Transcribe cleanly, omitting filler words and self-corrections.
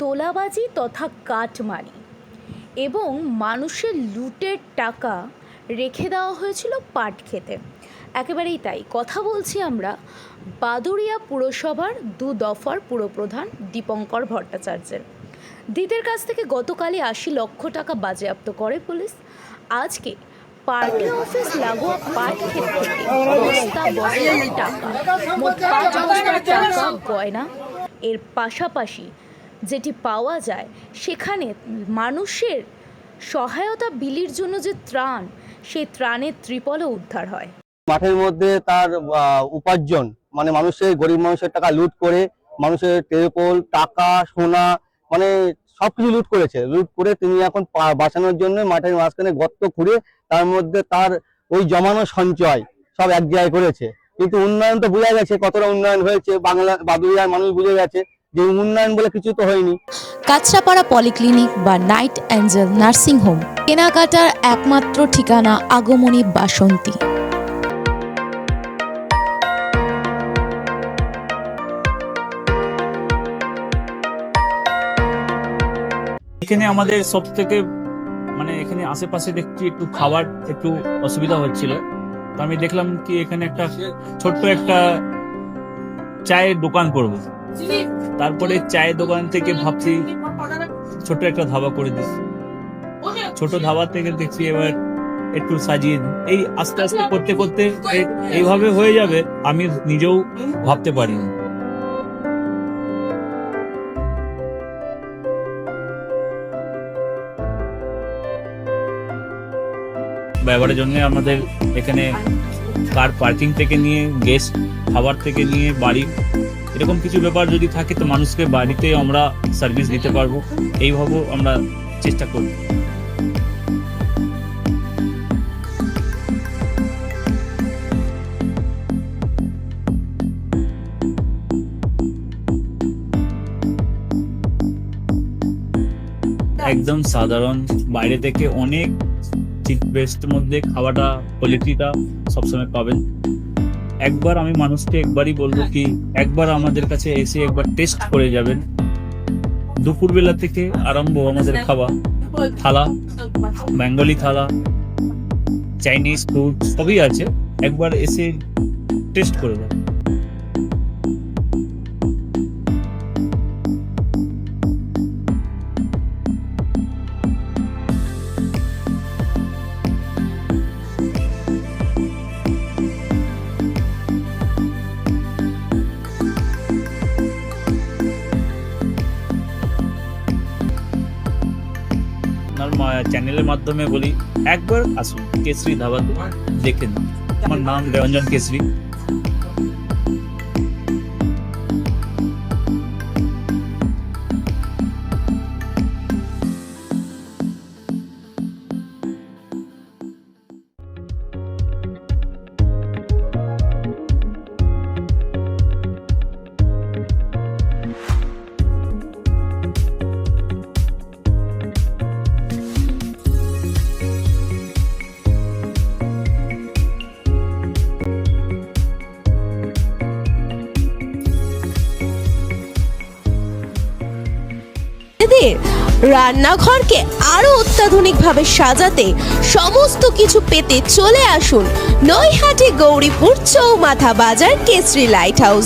তোলাবাজি তথা কাটমানি এবং মানুষের লুটের টাকা রেখে দেওয়া হয়েছিল পাট খেতে। একেবারেই তাই, কথা বলছি আমরা বাদুড়িয়া পুরসভার 2 দফার পুরপ্রধান দীপঙ্কর ভট্টাচার্যের। দিদির কাছ থেকে গতকালই 80 লক্ষ টাকা বাজেয়াপ্ত করে পুলিশ। আজকে পার্টি অফিস লাগোয়া পাট ক্ষেত থেকে বস্তা বস্তা টাকা, মোট 5 বস্তা টাকা গয়না, এর পাশাপাশি যেটি পাওয়া যায় সেখানে মানুষের সহায়তা বিলির জন্য যে ত্রাণ, সেই ত্রাণের ত্রিপলও উদ্ধার হয়। মাঠের মধ্যে তার উপার্জন মানে মানুষের, গরিব মানুষের টাকা লুট করে মানুষের টেরপোল, টাকা, সোনা মানে সবকিছু লুট করেছে। লুট করে তিনি এখন বাঁচানোর জন্য মাঠের মাঝখানে গর্ত খুঁড়ে তার মধ্যে তার ওই জমানো সঞ্চয় সব এক জায়গায় করেছে। কিন্তু উন্নয়ন তো বোঝা গেছে কতটা উন্নয়ন হয়েছে, বাংলা বাদুড়িয়ার মানুষ বুঝে গেছে যে উন্নয়ন বলে কিছু তো হয়নি। কাঁচরাপাড়া পলিক্লিনিক বা নাইট অ্যাঞ্জেল নার্সিং হোম কেনাকাটার একমাত্র ঠিকানা আগমনী বাসন্তী। এখানে আমাদের সব থেকে মানে এখানে আশেপাশে দেখছি একটু খাবার একটু অসুবিধা হচ্ছিল, তো আমি দেখলাম কি এখানে একটা ছোট্ট একটা চায়ের দোকান করব। তারপরে চায়ের দোকান থেকে ভাবছি ছোট একটা ধাবা করে দিচ্ছি। ছোট ধাবা থেকে দেখছি এবার একটু সাজিয়ে এই আস্তে আস্তে করতে করতে এইভাবে হয়ে যাবে আমি নিজেও ভাবতে পারিনি। ব্যবহারের জন্য আমাদের এখানে কার পার্কিং থেকে নিয়ে গেস্ট খাবার থেকে নিয়ে বাড়ি এরকম কিছু ব্যাপার যদি থাকে তো মানুষকে বাড়িতে আমরা সার্ভিস দিতে পারবো, এইভাবেও আমরা চেষ্টা করি। একদম সাধারণ, বাইরে থেকে অনেক চিপ বেস্টের মধ্যে খাওয়াটা কোয়ালিটিটা সবসময় পাবেন। একবার আমি মানুষকে একবারই বলবো কি একবার আমাদের কাছে এসে একবার টেস্ট করে যাবেন। দুপুরবেলা থেকে আরম্ভ আমাদের খাওয়া, থালা, বেঙ্গলি থালা, চাইনিজ ফুড সবই আছে, একবার এসে টেস্ট করে যাবেন। চ্যানেলের মাধ্যমে বলি একবার আসুন কেশরী ধাবাতে দেখেন। আমার নাম রঞ্জন কেশরী। রান্নাঘরকে আরো অত্যাধুনিকভাবে সাজাতে সমস্ত কিছু পেতে চলে আসুন নৈহাটি গৌরীপুর চৌমাথা বাজার কেশরী লাইট হাউস।